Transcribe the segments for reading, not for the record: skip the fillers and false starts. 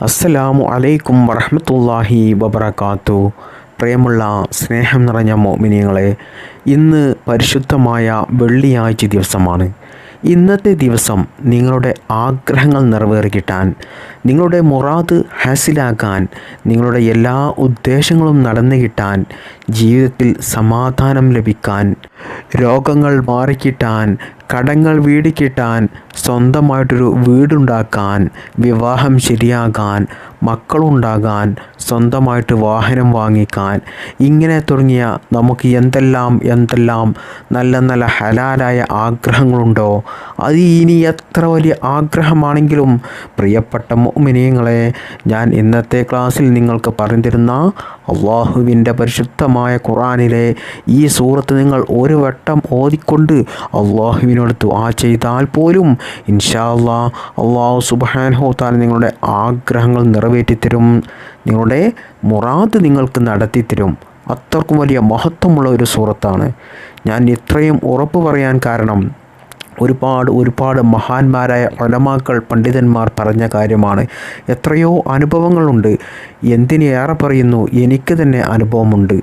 അസ്സലാമു അലൈക്കും വറഹ്മത്തുള്ളാഹി വബറകാത്തു. പ്രിയമുള്ള സ്നേഹം നിറഞ്ഞ മുഅ്മിനീങ്ങളെ, ഇന്ന് പരിശുദ്ധമായ വെള്ളിയാഴ്ച ദിവസമാണ്. ഇന്നത്തെ ദിവസം നിങ്ങളുടെ ആഗ്രഹങ്ങൾ നിറവേറിക്കിട്ടാൻ, നിങ്ങളുടെ മുറാദ് ഹാസിലാക്കാൻ, നിങ്ങളുടെ എല്ലാ ഉദ്ദേശങ്ങളും നടന്നു കിട്ടാൻ, ജീവിതത്തിൽ സമാധാനം ലഭിക്കാൻ, രോഗങ്ങൾ മാറിക്കിട്ടാൻ, കടങ്ങൾ വീടിക്കിട്ടാൻ, സ്വന്തമായിട്ടൊരു വീടുണ്ടാക്കാൻ, വിവാഹം ശരിയാകാൻ, മക്കളുണ്ടാകാൻ, സ്വന്തമായിട്ട് വാഹനം വാങ്ങിക്കാൻ, ഇങ്ങനെ തുടങ്ങിയ നമുക്ക് എന്തെല്ലാം നല്ല നല്ല ഹലാലായ ആഗ്രഹങ്ങളുണ്ടോ, അത് ഇനി എത്ര വലിയ ആഗ്രഹമാണെങ്കിലും പ്രിയപ്പെട്ട മുഅ്മിനീങ്ങളെ, ഞാൻ ഇന്നത്തെ ക്ലാസ്സിൽ നിങ്ങൾക്ക് പറഞ്ഞു തരുന്ന അള്ളാഹുവിൻ്റെ പരിശുദ്ധമായ ഖുർആനിലെ ഈ സൂറത്ത് നിങ്ങൾ ഒരു വട്ടം ഓതിക്കൊണ്ട് അള്ളാഹുവിനോട് ദുആ ചെയ്താൽ പോലും ഇൻഷാ അല്ലാഹ് അള്ളാഹു സുബ്ഹാനഹു തആല നിങ്ങളുടെ ആഗ്രഹങ്ങൾ നിറവേറ്റിത്തരും, നിങ്ങളുടെ മുറാദ് നിങ്ങൾക്ക് നടത്തിത്തരും. അത്രക്കും വലിയ മഹത്വമുള്ള ഒരു സൂറത്താണ്. ഞാൻ ഇത്രയും ഉറപ്പ് പറയാൻ കാരണം ഒരുപാട് മഹാന്മാരായ ഉലമാക്കൾ, പണ്ഡിതന്മാർ പറഞ്ഞ കാര്യമാണ്. എത്രയോ അനുഭവങ്ങളുണ്ട്. എന്തിനേറെ പറയുന്നു, എനിക്ക് തന്നെ അനുഭവമുണ്ട്.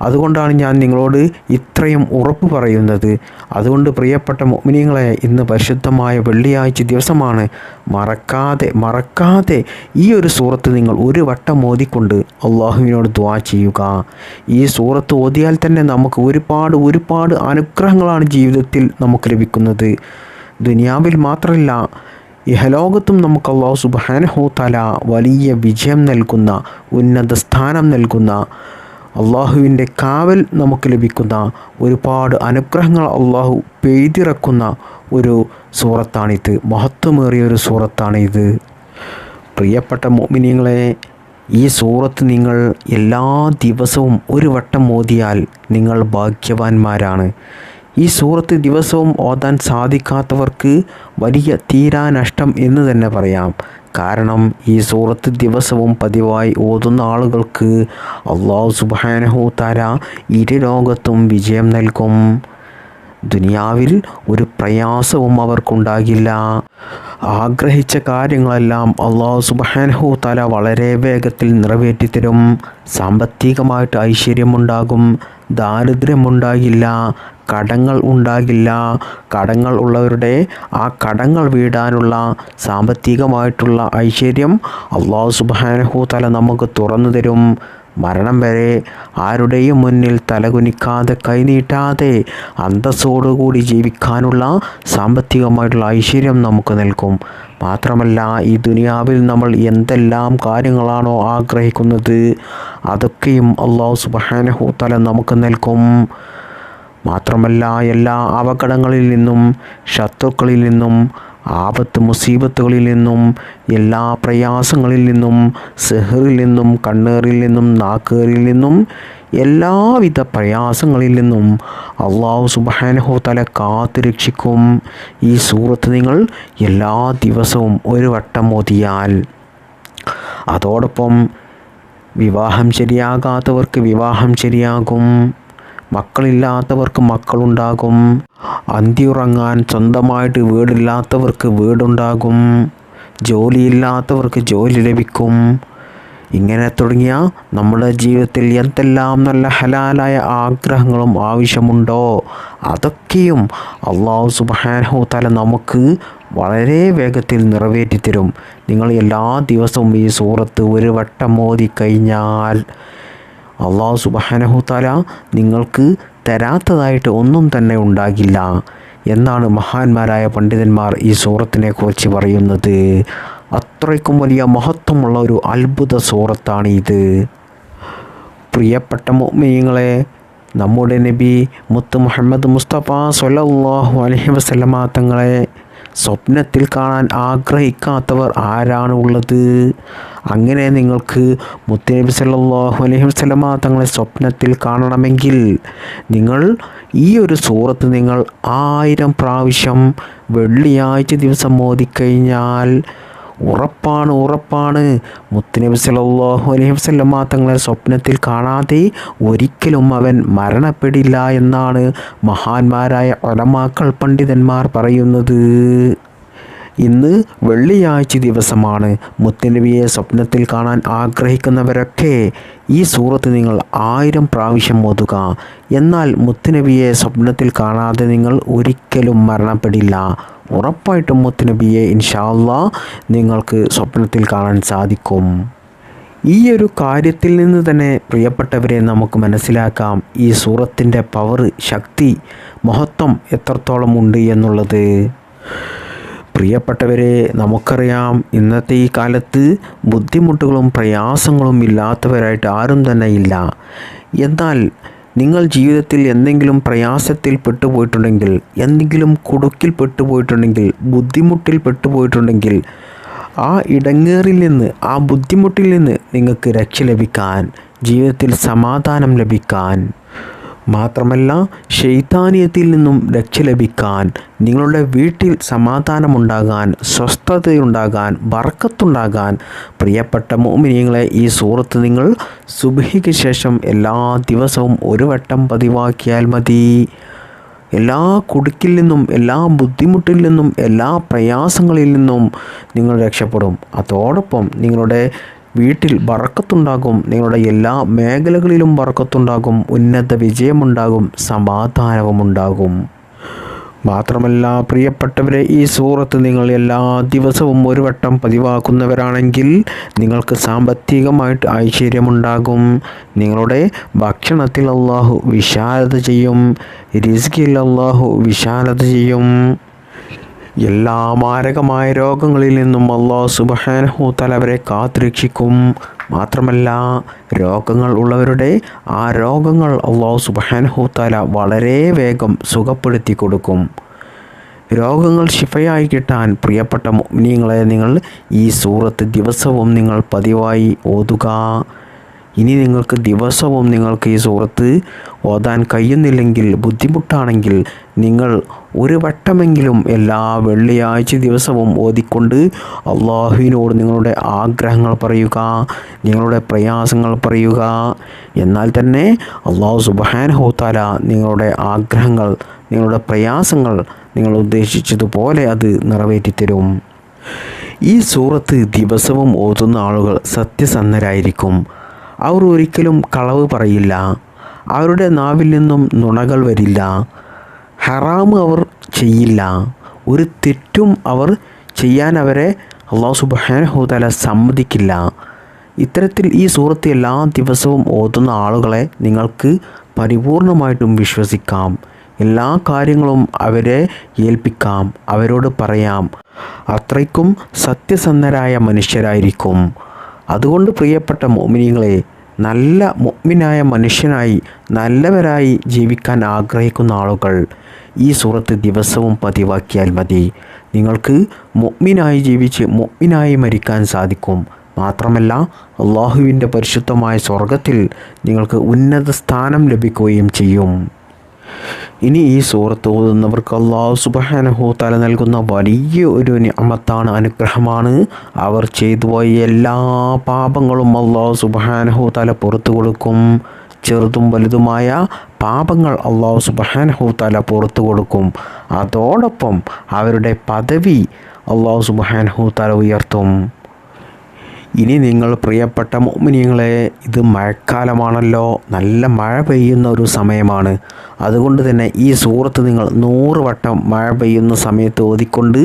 അതുകൊണ്ടാണ് ഞാൻ നിങ്ങളോട് ഇത്രയും ഉറപ്പ് പറയുന്നത്. അതുകൊണ്ട് പ്രിയപ്പെട്ട മുഅ്മിനീങ്ങളെ, ഇന്ന് പരിശുദ്ധമായ വെള്ളിയാഴ്ച ദിവസമാണ്. മറക്കാതെ ഈ ഒരു സൂറത്ത് നിങ്ങൾ ഒരു വട്ടം ഓതിക്കൊണ്ട് അള്ളാഹുവിനോട് ദുആ ചെയ്യുക. ഈ സൂറത്ത് ഓതിയാൽ തന്നെ നമുക്ക് ഒരുപാട് അനുഗ്രഹങ്ങളാണ് ജീവിതത്തിൽ നമുക്ക് ലഭിക്കുന്നത്. ദുനിയാവിൽ മാത്രമല്ല, ഇഹലോകത്തും നമുക്ക് അല്ലാഹു സുബ്ഹാനഹു തആല വലിയ വിജയം നൽകുന്ന, ഉന്നത സ്ഥാനം നൽകുന്ന, അള്ളാഹുവിൻ്റെ കാവൽ നമുക്ക് ലഭിക്കുന്ന, ഒരുപാട് അനുഗ്രഹങ്ങൾ അള്ളാഹു പെയ്തിറക്കുന്ന ഒരു സൂറത്താണിത്. മഹത്വമേറിയ ഒരു സൂറത്താണിത്. പ്രിയപ്പെട്ട മുഅ്മിനീങ്ങളെ, ഈ സൂറത്ത് നിങ്ങൾ എല്ലാ ദിവസവും ഒരു വട്ടം ഓതിയാൽ നിങ്ങൾ ഭാഗ്യവാന്മാരാണ്. ഈ സൂറത്ത് ദിവസവും ഓതാൻ സാധിക്കാത്തവർക്ക് വലിയ തീരാനഷ്ടം എന്ന് തന്നെ പറയാം. കാരണം ഈ സൂറത്ത് ദിവസവും പതിവായി ഓതുന്ന ആളുകൾക്ക് അല്ലാഹു സുബ്ഹാനഹു തആല ഇരുലോകത്തും വിജയം നൽകും. ദുനിയാവിൽ ഒരു പ്രയാസവും അവർക്കുണ്ടാകില്ല. ആഗ്രഹിച്ച കാര്യങ്ങളെല്ലാം അല്ലാഹു സുബ്ഹാനഹു തആല വളരെ വേഗത്തിൽ നിറവേറ്റിത്തരും. സാമ്പത്തികമായിട്ട് ഐശ്വര്യമുണ്ടാകും, ദാരിദ്ര്യമുണ്ടാകില്ല, കടങ്ങൾ ഉണ്ടാകില്ല. കടങ്ങൾ ഉള്ളവരുടെ ആ കടങ്ങൾ വീടാനുള്ള സാമ്പത്തികമായിട്ടുള്ള ഐശ്വര്യം അല്ലാഹു സുബ്ഹാനഹു തആല നമുക്ക് തുറന്നു തരും. മരണം വരെ ആരുടെയും മുന്നിൽ തലകുനിക്കാതെ, കൈനീട്ടാതെ അന്തസ്സോടുകൂടി ജീവിക്കാനുള്ള സാമ്പത്തികമായിട്ടുള്ള ഐശ്വര്യം നമുക്ക് നൽകും. മാത്രമല്ല, ഈ ദുനിയാവിൽ നമ്മൾ എന്തെല്ലാം കാര്യങ്ങളാണോ ആഗ്രഹിക്കുന്നത് അതൊക്കെയും അല്ലാഹു സുബ്ഹാനഹു തആല നമുക്ക് നൽകും. മാത്രമല്ല, എല്ലാ അപകടങ്ങളിൽ നിന്നും, ശത്രുക്കളിൽ നിന്നും, ആപത്ത് മുസീബത്തുകളിൽ നിന്നും, എല്ലാ പ്രയാസങ്ങളിൽ നിന്നും, സിഹ്റിൽ നിന്നും, കണ്ണേറിൽ നിന്നും, നാക്കേറിൽ നിന്നും, എല്ലാവിധ പ്രയാസങ്ങളിൽ നിന്നും അല്ലാഹു സുബ്ഹാനഹു തആല കാത്തു രക്ഷിക്കും. ഈ സൂറത്ത് നിങ്ങൾ എല്ലാ ദിവസവും ഒരു വട്ടം ഓതിയാൽ. അതോടൊപ്പം വിവാഹം ശരിയാകാത്തവർക്ക് വിവാഹം ശരിയാകും, മക്കളില്ലാത്തവർക്ക് മക്കളുണ്ടാകും, അന്തിയുറങ്ങാൻ സ്വന്തമായിട്ട് വീടില്ലാത്തവർക്ക് വീടുണ്ടാകും, ജോലിയില്ലാത്തവർക്ക് ജോലി ലഭിക്കും. ഇങ്ങനെ തുടങ്ങിയ നമ്മുടെ ജീവിതത്തിൽ എന്തെല്ലാം നല്ല ഹലാലായ ആഗ്രഹങ്ങളും ആവശ്യമുണ്ടോ അതൊക്കെയും അല്ലാഹു സുബ്ഹാനഹു തആല നമുക്ക് വളരെ വേഗത്തിൽ നിറവേറ്റിത്തരും. നിങ്ങൾ എല്ലാ ദിവസവും ഈ സൂറത്ത് ഒരു വട്ടം ഓതി കഴിഞ്ഞാൽ അല്ലാഹു സുബ്ഹാനഹു തആല നിങ്ങൾക്ക് തരാത്തതായിട്ട് ഒന്നും തന്നെ ഉണ്ടാകില്ല എന്നാണ് മഹാന്മാരായ പണ്ഡിതന്മാർ ഈ സൂറത്തിനെ കുറിച്ച് പറയുന്നത്. അത്രയ്ക്കും വലിയ മഹത്വമുള്ള ഒരു അത്ഭുത സൂറത്താണ് ഇത്. പ്രിയപ്പെട്ട മുഅ്മിനീങ്ങളെ, നമ്മുടെ നബി മുത്ത് മുഹമ്മദ് മുസ്തഫ സ്വല്ലല്ലാഹു അലൈഹി വസല്ലമ തങ്ങളെ സ്വപ്നത്തിൽ കാണാൻ ആഗ്രഹിക്കാത്തവർ ആരാണ് ഉള്ളത്? അങ്ങനെ നിങ്ങൾക്ക് മുത്തുനബി സല്ലല്ലാഹു അലൈഹി വസല്ലമ തങ്ങളെ സ്വപ്നത്തിൽ കാണണമെങ്കിൽ നിങ്ങൾ ഈ ഒരു സൂറത്ത് നിങ്ങൾ 1000 പ്രാവശ്യം വെള്ളിയാഴ്ച ദിവസം ഓതിക്കഴിഞ്ഞാൽ ഉറപ്പാണ് മുത്തുനബി സല്ലല്ലാഹു അലൈഹി വസല്ലമ തങ്ങളെ സ്വപ്നത്തിൽ കാണാതെ ഒരിക്കലും അവൻ മരണപ്പെടില്ല എന്നാണ് മഹാന്മാരായ ഉലമാക്കൾ, പണ്ഡിതന്മാർ പറയുന്നത്. ഇന്ന് വെള്ളിയാഴ്ച ദിവസമാണ്. മുത്തുനബിയെ സ്വപ്നത്തിൽ കാണാൻ ആഗ്രഹിക്കുന്നവരൊക്കെ ഈ സൂറത്ത് നിങ്ങൾ 1000 പ്രാവശ്യം ഓതുക. എന്നാൽ മുത്തുനബിയെ സ്വപ്നത്തിൽ കാണാതെ നിങ്ങൾ ഒരിക്കലും മരണപ്പെടില്ല. ഉറപ്പായിട്ടും മുത്തുനബിയെ ഇൻഷാ അല്ലാഹ് നിങ്ങൾക്ക് സ്വപ്നത്തിൽ കാണാൻ സാധിക്കും. ഈ ഒരു കാര്യത്തിൽ നിന്ന് തന്നെ പ്രിയപ്പെട്ടവരെ നമുക്ക് മനസ്സിലാക്കാം ഈ സൂറത്തിൻ്റെ പവർ, ശക്തി, മഹത്വം എത്രത്തോളം ഉണ്ട് എന്നുള്ളത്. പ്രിയപ്പെട്ടവരെ, നമുക്കറിയാം ഇന്നത്തെ ഈ കാലത്ത് ബുദ്ധിമുട്ടുകളും പ്രയാസങ്ങളും ഇല്ലാത്തവരായിട്ട് ആരും തന്നെ ഇല്ല. എന്നാൽ നിങ്ങൾ ജീവിതത്തിൽ എന്തെങ്കിലും പ്രയാസത്തിൽ പെട്ടുപോയിട്ടുണ്ടെങ്കിൽ, എന്തെങ്കിലും കുടുക്കിൽ പെട്ടുപോയിട്ടുണ്ടെങ്കിൽ, ബുദ്ധിമുട്ടിൽ പെട്ടുപോയിട്ടുണ്ടെങ്കിൽ, ആ ഇടങ്ങേറിൽ നിന്ന്, ആ ബുദ്ധിമുട്ടിൽ നിന്ന് നിങ്ങൾക്ക് രക്ഷ ലഭിക്കാൻ, ജീവിതത്തിൽ സമാധാനം ലഭിക്കാൻ, മാത്രമല്ല ശൈത്താനിയത്തിൽ നിന്നും രക്ഷ ലഭിക്കാൻ, നിങ്ങളുടെ വീട്ടിൽ സമാധാനമുണ്ടാകാൻ, സ്വസ്ഥതയുണ്ടാകാൻ, ബർക്കത്തുണ്ടാകാൻ, പ്രിയപ്പെട്ട മുഅ്മിനീങ്ങളെ ഈ സൂറത്ത് നിങ്ങൾ സുബ്ഹിക്ക് ശേഷം എല്ലാ ദിവസവും ഒരു വട്ടം പതിവാക്കിയാൽ മതി. എല്ലാ കുടുക്കിൽ നിന്നും, എല്ലാ ബുദ്ധിമുട്ടിൽ നിന്നും, എല്ലാ പ്രയാസങ്ങളിൽ നിന്നും നിങ്ങൾ രക്ഷപ്പെടും. അതോടൊപ്പം നിങ്ങളുടെ വീട്ടിൽ ബർക്കത്തുണ്ടാകും, നിങ്ങളുടെ എല്ലാ മേഖലകളിലും ബർക്കത്തുണ്ടാകും, ഉന്നത വിജയമുണ്ടാകും, സമാധാനവുമുണ്ടാകും. മാത്രമല്ല പ്രിയപ്പെട്ടവരെ, ഈ സൂറത്ത് നിങ്ങൾ എല്ലാ ദിവസവും ഒരു വട്ടം പതിവാക്കുന്നവരാണെങ്കിൽ നിങ്ങൾക്ക് സാമ്പത്തികമായിട്ട് ഐശ്വര്യമുണ്ടാകും. നിങ്ങളുടെ ഭക്ഷണത്തിൽ അല്ലാഹു വിശാലത ചെയ്യും, റിസ്കിൽ അല്ലാഹു വിശാലത ചെയ്യും. എല്ലാ മാരകമായ രോഗങ്ങളിൽ നിന്നും അല്ലാഹു സുബ്ഹാനഹു തആല അവരെ കാത്തുരക്ഷിക്കും. മാത്രമല്ല രോഗങ്ങൾ ഉള്ളവരുടെ ആ രോഗങ്ങൾ അല്ലാഹു സുബ്ഹാനഹു തആല വളരെ വേഗം സുഖപ്പെടുത്തി കൊടുക്കും. രോഗങ്ങൾ ശിഫയായി കിട്ടാൻ പ്രിയപ്പെട്ട മുഅ്മിനീങ്ങളെ നിങ്ങൾ ഈ സൂറത്ത് ദിവസവും നിങ്ങൾ പതിവായി ഓതുക. ഇനി നിങ്ങൾക്ക് ദിവസവും നിങ്ങൾക്ക് ഈ സൂറത്ത് ഓതാൻ കഴിയുന്നില്ലെങ്കിൽ, ബുദ്ധിമുട്ടാണെങ്കിൽ, നിങ്ങൾ ഒരു വട്ടമെങ്കിലും എല്ലാ വെള്ളിയാഴ്ച ദിവസവും ഓതിക്കൊണ്ട് അള്ളാഹുവിനോട് നിങ്ങളുടെ ആഗ്രഹങ്ങൾ പറയുക, നിങ്ങളുടെ പ്രയാസങ്ങൾ പറയുക. എന്നാൽ തന്നെ അല്ലാഹു സുബ്ഹാനഹു തആല നിങ്ങളുടെ ആഗ്രഹങ്ങൾ, നിങ്ങളുടെ പ്രയാസങ്ങൾ നിങ്ങൾ ഉദ്ദേശിച്ചതുപോലെ അത് നിറവേറ്റിത്തരും. ഈ സൂറത്ത് ദിവസവും ഓതുന്ന ആളുകൾ സത്യസന്ധരായിരിക്കും. അവർ ഒരിക്കലും കളവ് പറയില്ല. അവരുടെ നാവിൽ നിന്നും നുണകൾ വരില്ല. ഹറാമ് അവർ ചെയ്യില്ല. ഒരു തെറ്റും അവർ ചെയ്യാൻ അവരെ അല്ലാഹു സുബ്ഹാനഹു തആല സമ്മതിക്കില്ല. ഇത്തരത്തിൽ ഈ സൂറത്ത് എല്ലാ ദിവസവും ഓതുന്ന ആളുകളെ നിങ്ങൾക്ക് പരിപൂർണമായിട്ടും വിശ്വസിക്കാം. എല്ലാ കാര്യങ്ങളും അവരെ ഏൽപ്പിക്കാം, അവരോട് പറയാം. അത്രയ്ക്കും സത്യസന്ധരായ മനുഷ്യരായിരിക്കും. അതുകൊണ്ട് പ്രിയപ്പെട്ട മുഅ്മിനീങ്ങളെ, നല്ല മുഅ്മിനായ മനുഷ്യനായി, നല്ലവരായി ജീവിക്കാൻ ആഗ്രഹിക്കുന്ന ആളുകൾ ഈ സൂറത്ത് ദിവസവും പതിവാക്കിയാൽ മതി. നിങ്ങൾക്ക് മുഅ്മിനായി ജീവിച്ച് മുഅ്മിനായി മരിക്കാൻ സാധിക്കും. മാത്രമല്ല അല്ലാഹുവിൻ്റെ പരിശുദ്ധമായ സ്വർഗത്തിൽ നിങ്ങൾക്ക് ഉന്നത സ്ഥാനം ലഭിക്കുകയും ചെയ്യും. ഇനി ഈ സൂറത്ത് ഓതുന്നവർക്ക് അല്ലാഹു സുബ്ഹാനഹു തആല നൽകുന്ന വലിയ ഒരു നിഅമത്താണ്, അനുഗ്രഹമാണ്. അവർ ചെയ്തുപോയ എല്ലാ പാപങ്ങളും അല്ലാഹു സുബ്ഹാനഹു തആല പുറത്തു കൊടുക്കും. ചെറുതും വലുതുമായ പാപങ്ങൾ അല്ലാഹു സുബ്ഹാനഹു തആല പുറത്തു കൊടുക്കും. അതോടൊപ്പം അവരുടെ പദവി അല്ലാഹു സുബ്ഹാനഹു തആല ഉയർത്തും. ഇനി നിങ്ങൾ പ്രിയപ്പെട്ട മുഅ്മിനീങ്ങളെ, ഇത് മഴക്കാലമാണല്ലോ, നല്ല മഴ പെയ്യുന്ന ഒരു സമയമാണ്. അതുകൊണ്ട് തന്നെ ഈ സൂറത്ത് നിങ്ങൾ 100 വട്ടം മഴ പെയ്യുന്ന സമയത്ത് ഓതിക്കൊണ്ട്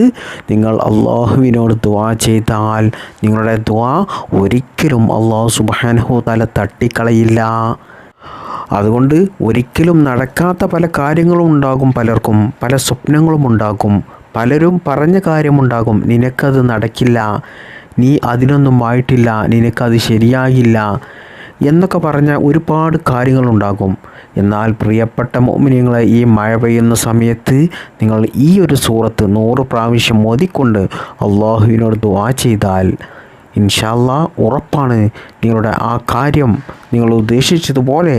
നിങ്ങൾ അല്ലാഹുവിനോട് ദുആ ചെയ്താൽ നിങ്ങളുടെ ദുആ ഒരിക്കലും അല്ലാഹു സുബ്ഹാനഹു തആല തട്ടിക്കളയില്ല. അതുകൊണ്ട് ഒരിക്കലും നടക്കാത്ത പല കാര്യങ്ങളും ഉണ്ടാകും. പലർക്കും പല സ്വപ്നങ്ങളും ഉണ്ടാകും. പലരും പറഞ്ഞ കാര്യമുണ്ടാകും, നിനക്കത് നടക്കില്ല, നീ അതിനൊന്നും ആയിട്ടില്ല, നിനക്കത് ശരിയാകില്ല എന്നൊക്കെ പറഞ്ഞ ഒരുപാട് കാര്യങ്ങളുണ്ടാകും. എന്നാൽ പ്രിയപ്പെട്ട മുഅ്മിനീങ്ങളെ, ഈ മഴ പെയ്യുന്ന സമയത്ത് നിങ്ങൾ ഈ ഒരു സൂറത്ത് 100 പ്രാവശ്യം ഓതിക്കൊണ്ട് അല്ലാഹുവിനോട് ദുആ ചെയ്താൽ ഇൻഷാ അല്ലാഹ് ഉറപ്പാണ് നിങ്ങളുടെ ആ കാര്യം നിങ്ങൾ ഉദ്ദേശിച്ചതുപോലെ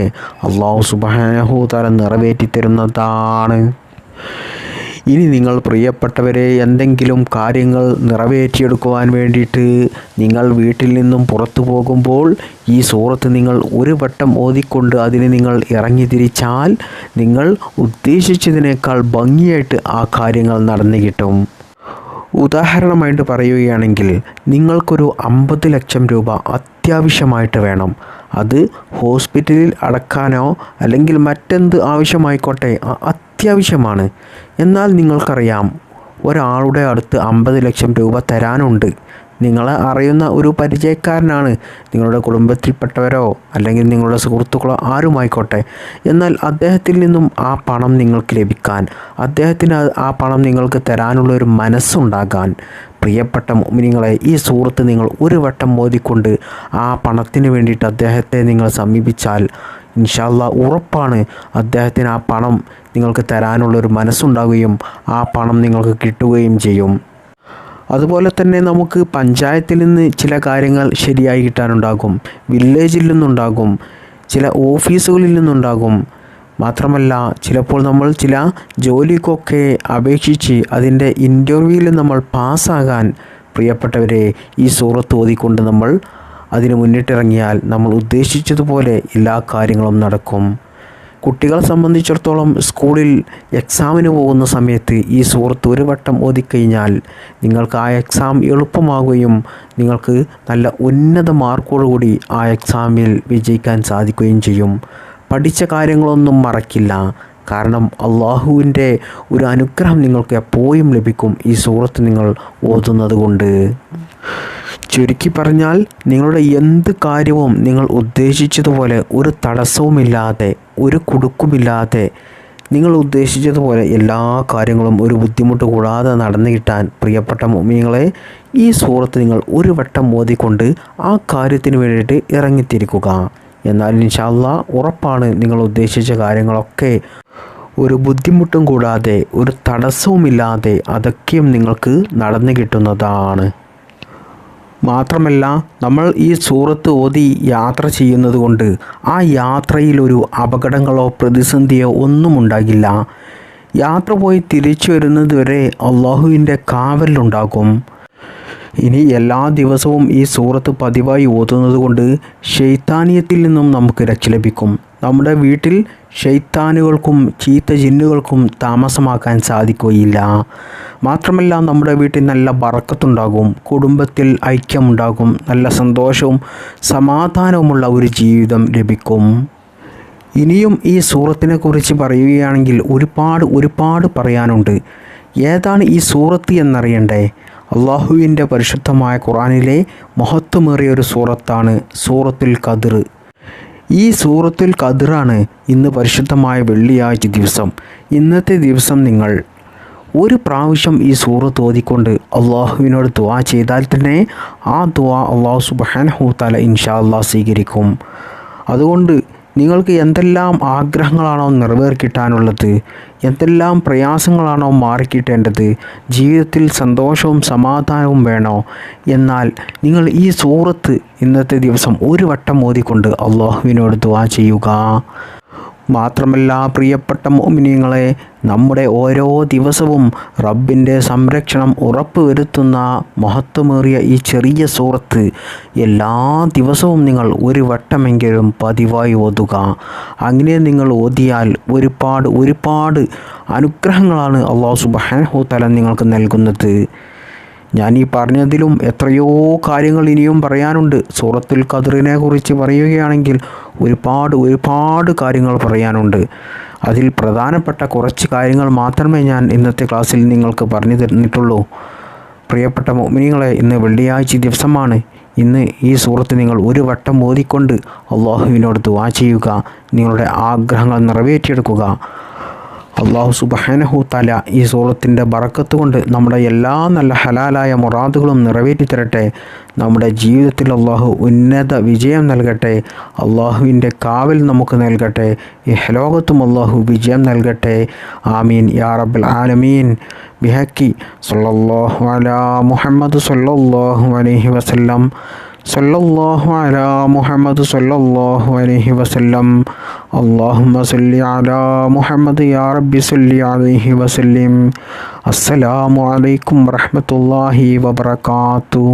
അല്ലാഹു സുബ്ഹാനഹു തആല നിറവേറ്റി തരുന്നതാണ്. ഇനി നിങ്ങൾ പ്രിയപ്പെട്ടവരെ, എന്തെങ്കിലും കാര്യങ്ങൾ നിറവേറ്റിയെടുക്കുവാൻ വേണ്ടിയിട്ട് നിങ്ങൾ വീട്ടിൽ നിന്നും പുറത്തു പോകുമ്പോൾ ഈ സൂറത്ത് നിങ്ങൾ ഒരു വട്ടം ഓതിക്കൊണ്ട് അതിന് നിങ്ങൾ ഇറങ്ങി തിരിച്ചാൽ നിങ്ങൾ ഉദ്ദേശിച്ചതിനേക്കാൾ ഭംഗിയായിട്ട് ആ കാര്യങ്ങൾ നടന്നു കിട്ടും. ഉദാഹരണമായിട്ട് പറയുകയാണെങ്കിൽ നിങ്ങൾക്കൊരു 50 ലക്ഷം രൂപ അത്യാവശ്യമായിട്ട് വേണം. അത് ഹോസ്പിറ്റലിൽ അടക്കാനോ അല്ലെങ്കിൽ മറ്റെന്ത് ആവശ്യമായിക്കോട്ടെ അത്യാവശ്യമാണ്. എന്നാൽ നിങ്ങൾക്കറിയാം ഒരാളുടെ അടുത്ത് 50 ലക്ഷം രൂപ തരാനുണ്ട്. നിങ്ങളെ അറിയുന്ന ഒരു പരിചയക്കാരനാണ്, നിങ്ങളുടെ കുടുംബത്തിൽപ്പെട്ടവരോ അല്ലെങ്കിൽ നിങ്ങളുടെ സുഹൃത്തുക്കളോ ആരുമായിക്കോട്ടെ. എന്നാൽ അദ്ദേഹത്തിൽ നിന്നും ആ പണം നിങ്ങൾക്ക് ലഭിക്കാൻ, അദ്ദേഹത്തിന് ആ പണം നിങ്ങൾക്ക് തരാനുള്ള ഒരു മനസ്സുണ്ടാകാൻ, പ്രിയപ്പെട്ട മുഅ്മിനീങ്ങളെ, ഈ സൂറത്ത് നിങ്ങൾ ഒരു വട്ടം ഓതിക്കൊണ്ട് ആ പണത്തിന് വേണ്ടിയിട്ട് അദ്ദേഹത്തെ നിങ്ങൾ സമീപിച്ചാൽ ഇൻഷാ അല്ലാഹ് ഉറപ്പാണ് അദ്ദേഹത്തിന് ആ പണം നിങ്ങൾക്ക് തരാനുള്ളൊരു മനസ്സുണ്ടാവുകയും ആ പണം നിങ്ങൾക്ക് കിട്ടുകയും ചെയ്യും. അതുപോലെ തന്നെ നമുക്ക് പഞ്ചായത്തിൽ നിന്ന് ചില കാര്യങ്ങൾ ശരിയായി കിട്ടാനുണ്ടാകും, വില്ലേജിൽ നിന്നുണ്ടാകും, ചില ഓഫീസുകളിൽ നിന്നുണ്ടാകും. മാത്രമല്ല ചിലപ്പോൾ നമ്മൾ ചില ജോലിക്കൊക്കെ അപേക്ഷിച്ച് അതിൻ്റെ ഇൻ്റർവ്യൂവിൽ നമ്മൾ പാസ്സാകാൻ, പ്രിയപ്പെട്ടവരെ, ഈ സൂറത്ത് ഓതിക്കൊണ്ട് നമ്മൾ അതിന് മുന്നിട്ടിറങ്ങിയാൽ നമ്മൾ ഉദ്ദേശിച്ചതുപോലെ എല്ലാ കാര്യങ്ങളും നടക്കും. കുട്ടികളെ സംബന്ധിച്ചിടത്തോളം സ്കൂളിൽ എക്സാമിന് പോകുന്ന സമയത്ത് ഈ സൂറത്ത് ഒരു വട്ടം ഓതിക്കഴിഞ്ഞാൽ നിങ്ങൾക്ക് ആ എക്സാം എളുപ്പമാകുകയും നിങ്ങൾക്ക് നല്ല ഉന്നത മാർക്കോടുകൂടി ആ എക്സാമിൽ വിജയിക്കാൻ സാധിക്കുകയും ചെയ്യും. പഠിച്ച കാര്യങ്ങളൊന്നും മറക്കില്ല. കാരണം അള്ളാഹുവിൻ്റെ ഒരു അനുഗ്രഹം നിങ്ങൾക്ക് എപ്പോഴും ലഭിക്കും ഈ സൂറത്ത് നിങ്ങൾ ഓതുന്നത് കൊണ്ട്. ചുരുക്കി പറഞ്ഞാൽ നിങ്ങളുടെ എന്ത് കാര്യവും നിങ്ങൾ ഉദ്ദേശിച്ചതുപോലെ ഒരു തടസ്സവുമില്ലാതെ, ഒരു കുടുക്കുമില്ലാതെ, നിങ്ങൾ ഉദ്ദേശിച്ചതുപോലെ എല്ലാ കാര്യങ്ങളും ഒരു ബുദ്ധിമുട്ട് കൂടാതെ നടന്നു കിട്ടാൻ, പ്രിയപ്പെട്ട മുഅ്മിനീങ്ങളെ, ഈ സൂറത്ത് നിങ്ങൾ ഒരു വട്ടം ഓതിക്കൊണ്ട് ആ കാര്യത്തിന് വേണ്ടിയിട്ട് ഇറങ്ങിത്തിരിക്കുക. എന്നാൽ ഇൻഷാ അല്ലാഹ് ഉറപ്പാണ് നിങ്ങൾ ഉദ്ദേശിച്ച കാര്യങ്ങളൊക്കെ ഒരു ബുദ്ധിമുട്ടും കൂടാതെ, ഒരു തടസ്സവുമില്ലാതെ അതൊക്കെയും നിങ്ങൾക്ക് നടന്നു കിട്ടുന്നതാണ്. മാത്രമല്ല നമ്മൾ ഈ സൂറത്ത് ഓതി യാത്ര ചെയ്യുന്നത് കൊണ്ട് ആ യാത്രയിലൊരു അപകടങ്ങളോ പ്രതിസന്ധിയോ ഒന്നും ഉണ്ടാകില്ല. യാത്ര പോയി തിരിച്ചു വരുന്നത് വരെ അള്ളാഹുവിൻ്റെ കാവലുണ്ടാകും. ഇനി എല്ലാ ദിവസവും ഈ സൂറത്ത് പതിവായി ഓതുന്നത് കൊണ്ട് ശൈത്താനിയത്തിൽ നിന്നും നമുക്ക് രക്ഷ ലഭിക്കും. നമ്മുടെ വീട്ടിൽ ശൈത്താനുകൾക്കും ചീത്ത ജിന്നുകൾക്കും താമസമാക്കാൻ സാധിക്കുകയില്ല. മാത്രമല്ല നമ്മുടെ വീട്ടിൽ നല്ല ബറക്കത്തുണ്ടാകും, കുടുംബത്തിൽ ഐക്യമുണ്ടാകും, നല്ല സന്തോഷവും സമാധാനവുമുള്ള ഒരു ജീവിതം ലഭിക്കും. ഇനിയും ഈ സൂറത്തിനെ കുറിച്ച് പറയുകയാണെങ്കിൽ ഒരുപാട് പറയാനുണ്ട്. ഏതാണ് ഈ സൂറത്ത് എന്നറിയണ്ടേ? അള്ളാഹുവിൻ്റെ പരിശുദ്ധമായ ഖുർആനിലെ മഹത്വമേറിയ ഒരു സൂറത്താണ് സൂറത്തുൽ ഖദ്ർ. ഈ സൂറത്തുൽ ഖദ്റാണ് ഇന്ന് പരിശുദ്ധമായ വെള്ളിയാഴ്ച ദിവസം. ഇന്നത്തെ ദിവസം നിങ്ങൾ ഒരു പ്രാവശ്യം ഈ സൂറത്ത് ഓതിക്കൊണ്ട് അള്ളാഹുവിനോട് ദുആ ചെയ്താൽ തന്നെ ആ ദുആ അള്ളാഹു സുബ്ഹാനഹു തആല ഇൻഷാ അല്ലാഹ് സ്വീകരിക്കും. അതുകൊണ്ട് നിങ്ങൾക്ക് എന്തെല്ലാം ആഗ്രഹങ്ങളാണോ നിറവേറിക്കിട്ടാനുള്ളത്, എന്തെല്ലാം പ്രയാസങ്ങളാണോ മാറിക്കിട്ടേണ്ടത്, ജീവിതത്തിൽ സന്തോഷവും സമാധാനവും വേണോ, എന്നാൽ നിങ്ങൾ ഈ സൂറത്ത് ഇന്നത്തെ ദിവസം ഒരു വട്ടം ഓതിക്കൊണ്ട് അള്ളാഹുവിനോട് ദുആ ചെയ്യുക. മാത്രമല്ല പ്രിയപ്പെട്ട മുഅ്മിനീങ്ങളെ, നമ്മുടെ ഓരോ ദിവസവും റബ്ബിൻ്റെ സംരക്ഷണം ഉറപ്പുവരുത്തുന്ന മഹത്വമേറിയ ഈ ചെറിയ സൂറത്ത് എല്ലാ ദിവസവും നിങ്ങൾ ഒരു വട്ടമെങ്കിലും പതിവായി ഓതുക. അങ്ങനെ നിങ്ങൾ ഓതിയാൽ ഒരുപാട് അനുഗ്രഹങ്ങളാണ് അല്ലാഹു സുബ്ഹാനഹു തആല നിങ്ങൾക്ക് നൽകുന്നത്. ഞാൻ ഈ പറഞ്ഞതിലും എത്രയോ കാര്യങ്ങൾ ഇനിയും പറയാനുണ്ട്. സൂറത്തുൽ ഖദ്റിനെ കുറിച്ച് പറയുകയാണെങ്കിൽ ഒരുപാട് കാര്യങ്ങൾ പറയാനുണ്ട്. അതിൽ പ്രധാനപ്പെട്ട കുറച്ച് കാര്യങ്ങൾ മാത്രമേ ഞാൻ ഇന്നത്തെ ക്ലാസ്സിൽ നിങ്ങൾക്ക് പറഞ്ഞു തന്നിട്ടുള്ളൂ. പ്രിയപ്പെട്ട മുഅ്മിനീങ്ങളെ, ഇന്ന് വെള്ളിയാഴ്ച ദിവസമാണ്. ഇന്ന് ഈ സൂറത്ത് നിങ്ങൾ ഒരു വട്ടം ഓതിക്കൊണ്ട് അള്ളാഹുവിനോട് ദുആ ചെയ്യുക. നിങ്ങളുടെ ആഗ്രഹങ്ങൾ നിറവേറ്റിയെടുക്കുക. അള്ളാഹു സുബ്ഹാനഹു തആല ഈ സൂറത്തിൻ്റെ ബറക്കത്ത് കൊണ്ട് നമ്മുടെ എല്ലാ നല്ല ഹലാലായ മുറാദുകളും നിറവേറ്റി തരട്ടെ. നമ്മുടെ ജീവിതത്തിൽ അള്ളാഹു ഉന്നത വിജയം നൽകട്ടെ. അള്ളാഹുവിൻ്റെ കാവൽ നമുക്ക് നൽകട്ടെ. ഇഹ്ലോകത്തും അള്ളാഹു വിജയം നൽകട്ടെ. ആമീൻ യാ റബ്ബൽ ആലമീൻ. ബിഹഖി സല്ലല്ലാഹു അലാ മുഹമ്മദ് സല്ലല്ലാഹു അലൈഹി വസല്ലം. സല്ലല്ലാഹു അലാ മുഹമ്മദ് സല്ലല്ലാഹു അലൈഹി വസല്ലം. അല്ലാഹുമ്മ സല്ലി അലാ മുഹമ്മദ് യാ റബ്ബി സല്ലി അലൈഹി വസല്ലം. അസ്സലാമു അലൈക്കും വറഹ്മത്തുള്ളാഹി വബറകാതുഹു.